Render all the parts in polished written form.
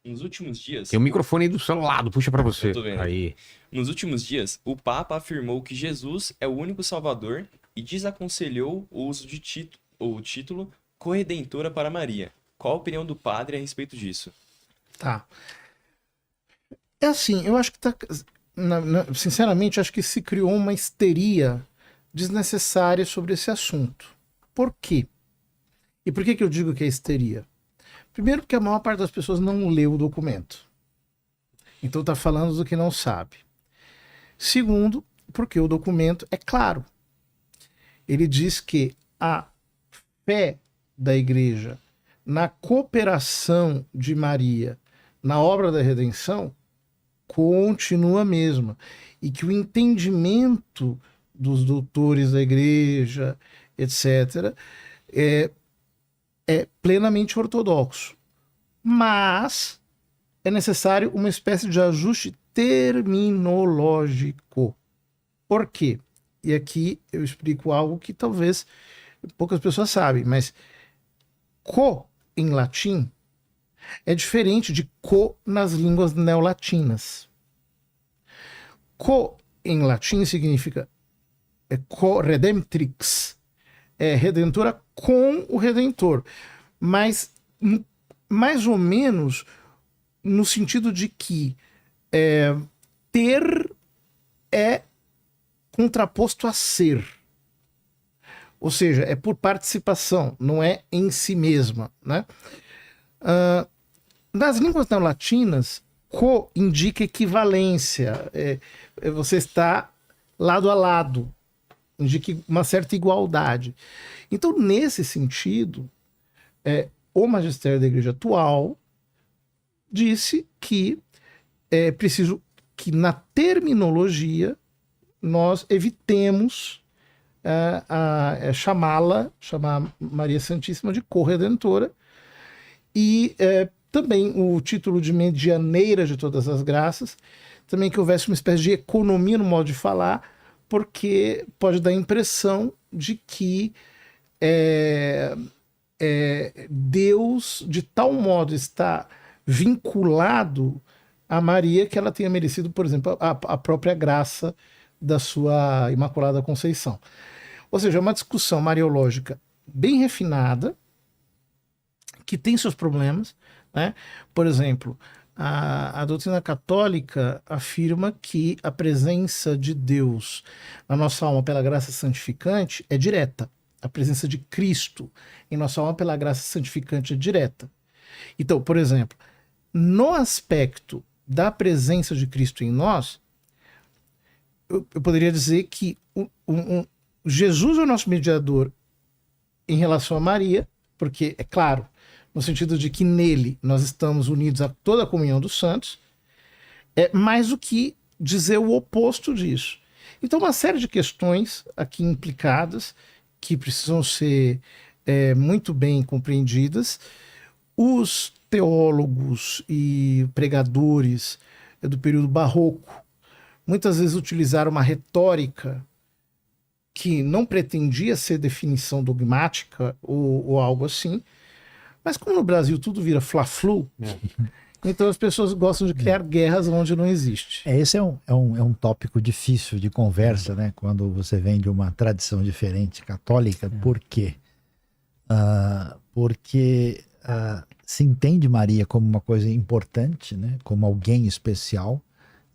Nos últimos dias, Tem o microfone aí do seu lado, puxa pra você. eu tô vendo. Aí. Nos últimos dias, o Papa afirmou que Jesus é o único Salvador e desaconselhou o uso de o título Corredentora para Maria. Qual a opinião do padre a respeito disso? Tá. É assim, eu acho que tá. Sinceramente, acho que se criou uma histeria desnecessária sobre esse assunto. Por quê? E por que eu digo que é histeria? Primeiro, porque a maior parte das pessoas não leu o documento. Então está falando do que não sabe. Segundo, porque o documento é claro. Ele diz que a fé da igreja na cooperação de Maria na obra da redenção continua a mesma. E que o entendimento dos doutores da igreja, etc., é plenamente ortodoxo. Mas é necessário uma espécie de ajuste terminológico. Por quê? E aqui eu explico algo que talvez poucas pessoas sabem, mas co em latim é diferente de co nas línguas neolatinas. Co em latim significa co-redemptrix, é redentora com o Redentor, mas mais ou menos no sentido de que ter é contraposto a ser. Ou seja, é por participação, não é em si mesma. Né? Nas línguas neolatinas, co indica equivalência. Você está lado a lado. Indica uma certa igualdade. Então, nesse sentido, o magistério da igreja atual disse que é preciso que na terminologia nós evitemos chamar Maria Santíssima de corredentora e também o título de medianeira de todas as graças, também que houvesse uma espécie de economia no modo de falar, porque pode dar a impressão de que Deus de tal modo está vinculado a Maria que ela tenha merecido, por exemplo, a própria graça da sua Imaculada Conceição. Ou seja, é uma discussão mariológica bem refinada, que tem seus problemas. Né? Por exemplo, a doutrina católica afirma que a presença de Deus na nossa alma pela graça santificante é direta. A presença de Cristo em nossa alma pela graça santificante é direta. Então, por exemplo, no aspecto da presença de Cristo em nós, eu poderia dizer que Jesus é o nosso mediador em relação a Maria, porque, é claro, no sentido de que nele nós estamos unidos a toda a comunhão dos santos, é mais do que dizer o oposto disso. Então, uma série de questões aqui implicadas que precisam ser muito bem compreendidas. Os teólogos e pregadores do período barroco muitas vezes utilizaram uma retórica que não pretendia ser definição dogmática ou algo assim, mas como no Brasil tudo vira fla-flu, então as pessoas gostam de criar guerras onde não existe. Esse é um tópico difícil de conversa, né? Quando você vem de uma tradição diferente, católica. Por quê? Porque se entende Maria como uma coisa importante, né? Como alguém especial,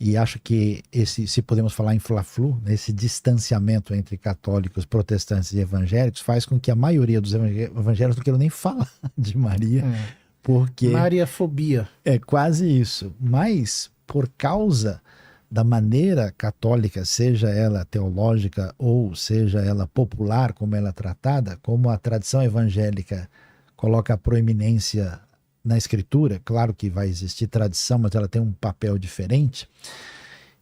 e acho que se podemos falar em fla-flu, esse distanciamento entre católicos, protestantes e evangélicos faz com que a maioria dos evangélicos não queiram nem falar de Maria, porque Mariafobia. É quase isso, mas por causa da maneira católica, seja ela teológica ou seja ela popular, como ela é tratada, como a tradição evangélica coloca a proeminência na escritura, claro que vai existir tradição, mas ela tem um papel diferente.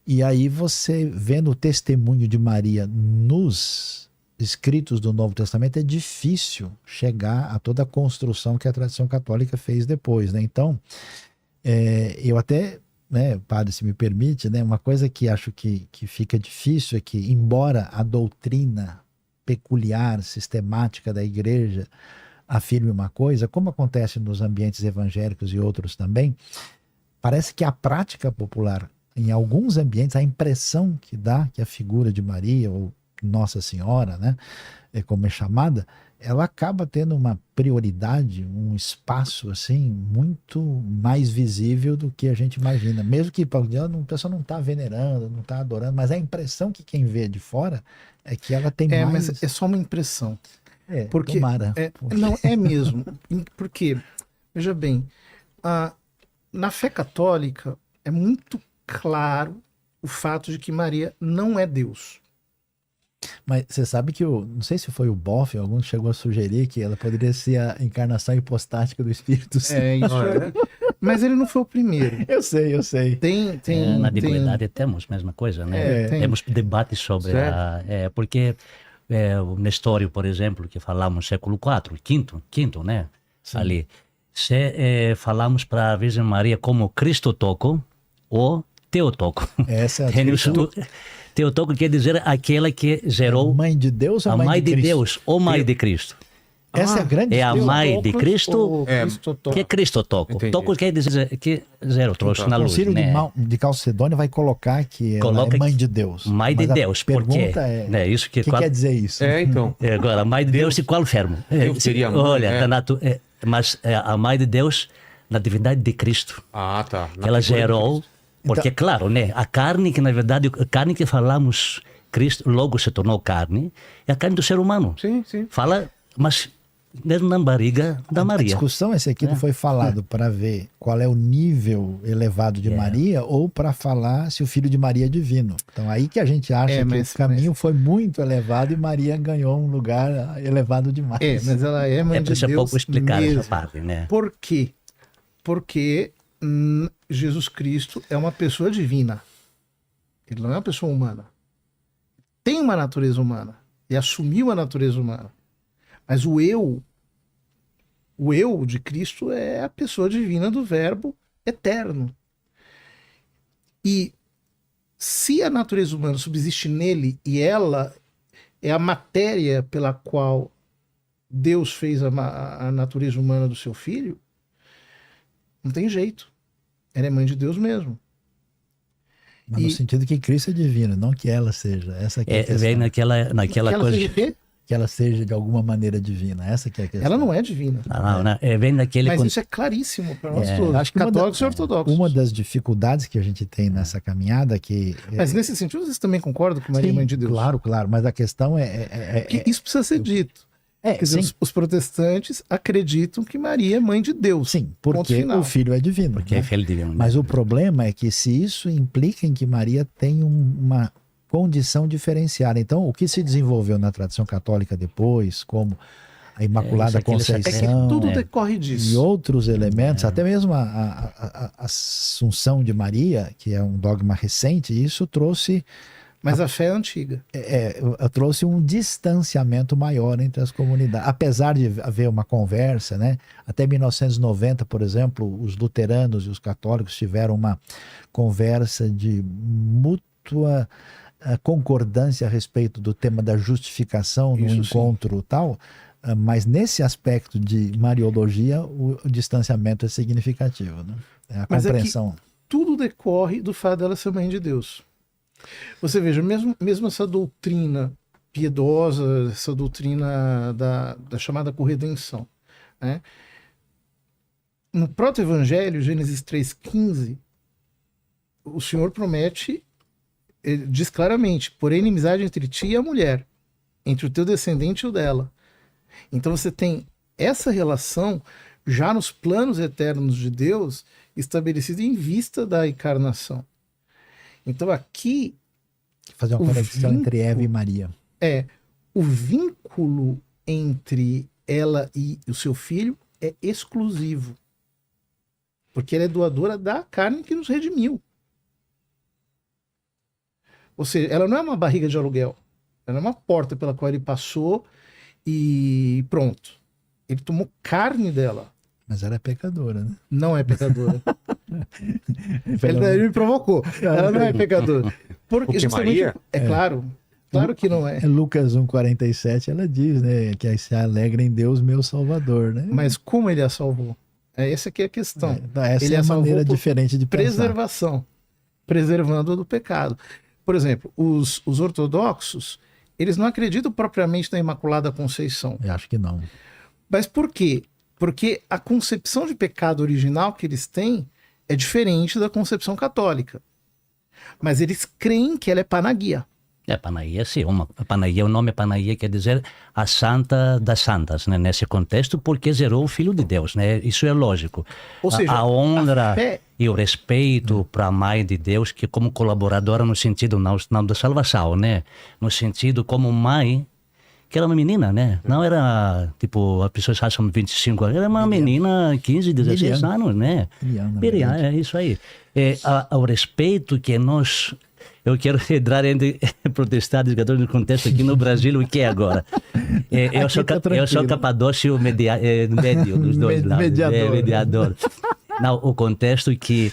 E aí você vê no testemunho de Maria nos escritos do Novo Testamento, é difícil chegar a toda a construção que a tradição católica fez depois, né? Então, eu até, né, padre, se me permite, né, uma coisa que acho que fica difícil é que, embora a doutrina peculiar, sistemática da igreja afirme uma coisa, como acontece nos ambientes evangélicos e outros também, parece que a prática popular, em alguns ambientes, a impressão que dá que a figura de Maria, ou Nossa Senhora, né, como é chamada, ela acaba tendo uma prioridade, um espaço assim muito mais visível do que a gente imagina. Mesmo que o pessoal não está venerando, não está adorando, mas a impressão que quem vê de fora é que ela tem mais... Mas é só uma impressão. Porque Tomara. não é mesmo. Porque, veja bem, na fé católica é muito claro o fato de que Maria não é Deus. Mas você sabe que, não sei se foi o Boff, algum chegou a sugerir que ela poderia ser a encarnação hipostática do Espírito Santo. Mas ele não foi o primeiro. Eu sei. Tem, na antiguidade temos a mesma coisa, né? Temos debates sobre porque o Nestório, por exemplo, que falamos século IV, quinto, né? Sim. Ali. Falamos para a Virgem Maria como Cristotoco ou Teotoco. Essa é a Teotoco quer dizer aquela que gerou... Mãe de Deus ou a mãe de Deus ou mãe de Cristo. Essa é a grande É a mãe de Cristo, que é Cristotoco. Entendi. Toco quer dizer que zero, trouxe na luz. O Círio né? de Calcedônia vai colocar que ela é mãe de Deus. Mãe de Deus, por quê? É, isso que quer dizer isso? Então. Agora, mãe de Deus e qual fermo? Deus seria mãe, olha, mas a mãe de Deus na divindade de Cristo. Ah, tá. Ela gerou... Porque, claro, né? A carne que, na verdade, a carne que falamos, Cristo logo se tornou carne, é a carne do ser humano. Sim. Fala, mas mesmo na barriga da Maria. A discussão, esse aqui não foi falado para ver qual é o nível elevado de Maria ou para falar se o filho de Maria é divino. Então aí que a gente acha que o caminho foi muito elevado e Maria ganhou um lugar elevado demais. Mas ela é mãe de Deus pouco explicar mesmo. essa parte, né? Por quê? Porque Jesus Cristo é uma pessoa divina. Ele não é uma pessoa humana. Tem uma natureza humana e assumiu a natureza humana. Mas o eu de Cristo é a pessoa divina do Verbo eterno. E se a natureza humana subsiste nele e ela é a matéria pela qual Deus fez a natureza humana do seu filho, não tem jeito. Ela é mãe de Deus mesmo. Mas no sentido que Cristo é divino, não que ela seja. Essa aqui é a questão. Vem naquela coisa. Seja o quê? Que ela seja de alguma maneira divina. Essa que é a questão. Ela não é divina. Vem naquele. Mas isso é claríssimo para nós todos. Acho que católicos e ortodoxos. Uma das dificuldades que a gente tem nessa caminhada que... Mas nesse sentido, vocês também concordam com Maria, mãe de Deus? Claro. Mas a questão que isso precisa ser dito. Quer dizer, os protestantes acreditam que Maria é mãe de Deus. Sim, porque o filho é divino. Porque é filho divino. Mas o problema é que se isso implica em que Maria tem uma condição diferenciada. Então, o que se desenvolveu na tradição católica depois, como a Imaculada Conceição... É que tudo decorre disso. E outros elementos, até mesmo a Assunção de Maria, que é um dogma recente, isso trouxe... Mas a fé é antiga. Trouxe um distanciamento maior entre as comunidades. Apesar de haver uma conversa, né? Até 1990, por exemplo, os luteranos e os católicos tiveram uma conversa de mútua concordância a respeito do tema da justificação no encontro tal, mas nesse aspecto de Mariologia, o distanciamento é significativo, né? A compreensão. É que tudo decorre do fato dela ser mãe de Deus. Você veja, mesmo essa doutrina piedosa, essa doutrina da chamada corredenção, né? No proto-evangelho, Gênesis 3,15, o Senhor promete, ele diz claramente, porém inimizade entre ti e a mulher, entre o teu descendente e o dela. Então você tem essa relação já nos planos eternos de Deus estabelecida em vista da encarnação. Então aqui... Fazer uma conexão entre Eva e Maria. O vínculo entre ela e o seu filho é exclusivo. Porque ela é doadora da carne que nos redimiu. Ou seja, ela não é uma barriga de aluguel. Ela é uma porta pela qual ele passou e pronto. Ele tomou carne dela. Mas ela é pecadora, né? Não é pecadora. Ele me provocou. Ela não é pecadora. Porque Maria? Claro que não é. Lucas 1,47 ela diz, né, que se alegra em Deus, meu Salvador, né? Mas como ele a salvou? Essa aqui é a questão. Então, essa Ele é a salvou maneira por diferente de pensar. preservação, preservando do pecado. Por exemplo, os ortodoxos, eles não acreditam propriamente na Imaculada Conceição. Eu acho que não. Mas por quê? Porque a concepção de pecado original que eles têm é diferente da concepção católica. Mas eles creem que ela é panagia. Panagia, sim. Panagia, o nome Panagia quer dizer a Santa das Santas, né? Nesse contexto, porque gerou o Filho de Deus, né? Isso é lógico. Ou seja, a honra a fé... e o respeito para a Mãe de Deus, que como colaboradora no sentido não da salvação, né? No sentido como mãe, que era uma menina, né? Não era, tipo, as pessoas acham 25 anos, era uma menina 15, 16 anos, né? Miriam, é isso aí. O respeito que nós... Eu quero entrar entre protestantes e católicos no contexto aqui no Brasil, o que é agora? Eu sou capadócio médio dos dois lados. Mediador. Não, o contexto é que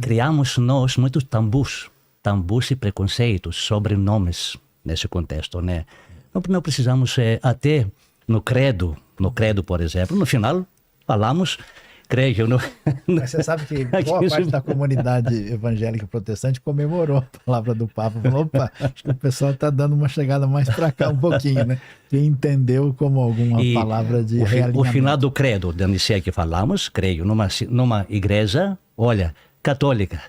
criamos nós muitos tabus e preconceitos sobre nomes nesse contexto, né? Não precisamos, até no credo, por exemplo, no final falamos... Creio, não. Mas você sabe que boa parte da comunidade evangélica protestante comemorou a palavra do Papa. Falou, opa, acho que o pessoal está dando uma chegada mais para cá um pouquinho, né? Que entendeu como alguma palavra de realinhamento. O final do credo da Nicéia que falamos, creio, numa igreja, olha, católica.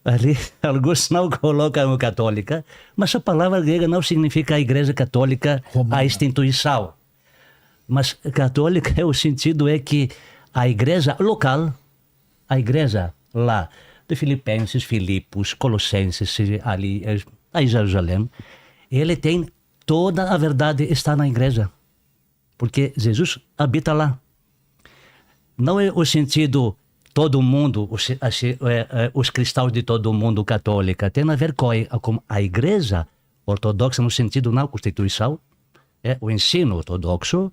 Ali, alguns não colocam católica, mas a palavra grega não significa a igreja católica, romana. A instituição. Mas católica, o sentido é que a igreja local, a igreja lá de Filipenses, Filipos, Colossenses, ali em Jerusalém, ele tem toda a verdade está na igreja, porque Jesus habita lá. Não é o sentido todo mundo, os cristãos de todo mundo católica, tem a ver com a igreja ortodoxa no sentido na Constituição, o ensino ortodoxo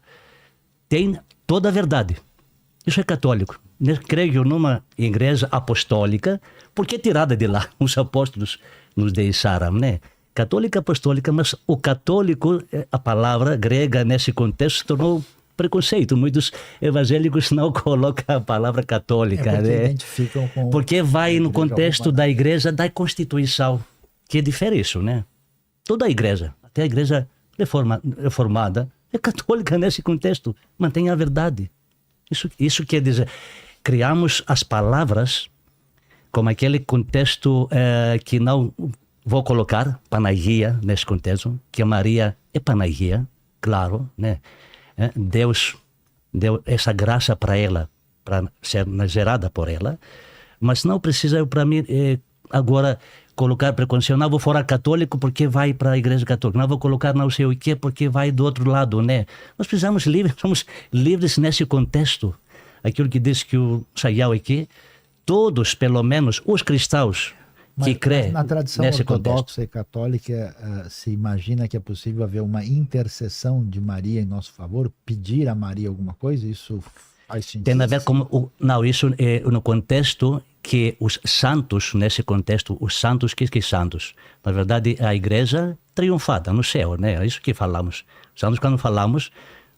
tem toda a verdade. Isso é católico. Eu creio numa igreja apostólica, porque tirada de lá, os apóstolos nos deixaram, né? Católica apostólica, mas o católico, a palavra grega nesse contexto se tornou preconceito. Muitos evangélicos não colocam a palavra católica, porque né? identificam com porque vai no contexto da igreja da Constituição, que difere isso, né? Toda a igreja, até a igreja reformada, é católica nesse contexto, mantém a verdade. Isso quer dizer, criamos as palavras como aquele contexto que não vou colocar Panagia nesse contexto, que a Maria é Panagia, claro, né? Deus deu essa graça para ela, para ser gerada por ela, mas não precisa para mim agora colocar preconceito, não vou fora católico porque vai para a igreja católica, não vou colocar não sei o que porque vai do outro lado, né? Nós precisamos somos livres nesse contexto. Aquilo que diz que o Sayão aqui, todos, pelo menos os cristãos que creem na tradição nesse ortodoxa contexto. E católica, se imagina que é possível haver uma intercessão de Maria em nosso favor, pedir a Maria alguma coisa? Isso faz sentido? Tem a ver com... Não, isso é no contexto que os santos, nesse contexto, os santos, que santos? Na verdade, a igreja triunfada no céu, né? É isso que falamos. Santos, quando falamos,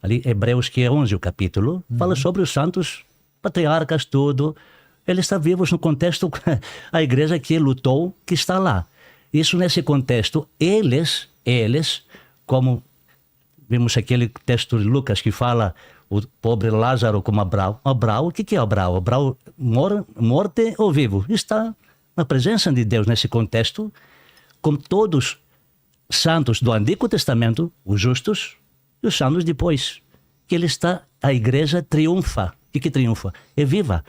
ali, Hebreus, que é 11 o capítulo, fala sobre os santos, patriarcas, tudo. Eles estão vivos no contexto, a igreja que lutou, que está lá. Isso nesse contexto, eles, como vimos aquele texto de Lucas que fala o pobre Lázaro como Abraão. Abraão, o que é Abraão? Abraão, morte ou vivo? Está na presença de Deus nesse contexto, com todos os santos do Antigo Testamento, os justos, e os santos depois. Que ele está, a igreja triunfa. O que triunfa? É viva.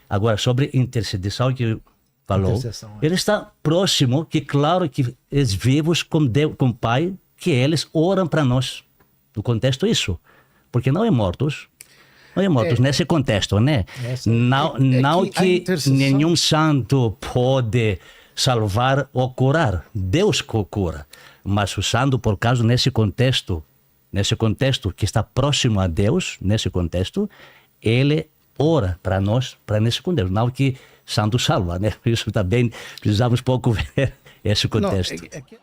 Agora, sobre intercessão que falou, ele está próximo, que claro que eles vivos com Deus, com o Pai, que eles oram para nós. No contexto isso. Porque não é mortos nesse contexto, né? Não que nenhum santo pode salvar ou curar. Deus cura. Mas o santo, por causa nesse contexto que está próximo a Deus, nesse contexto, ele ora para nós, para nesse contexto. Não que santo salva, né? Isso também precisamos pouco ver esse contexto. Não,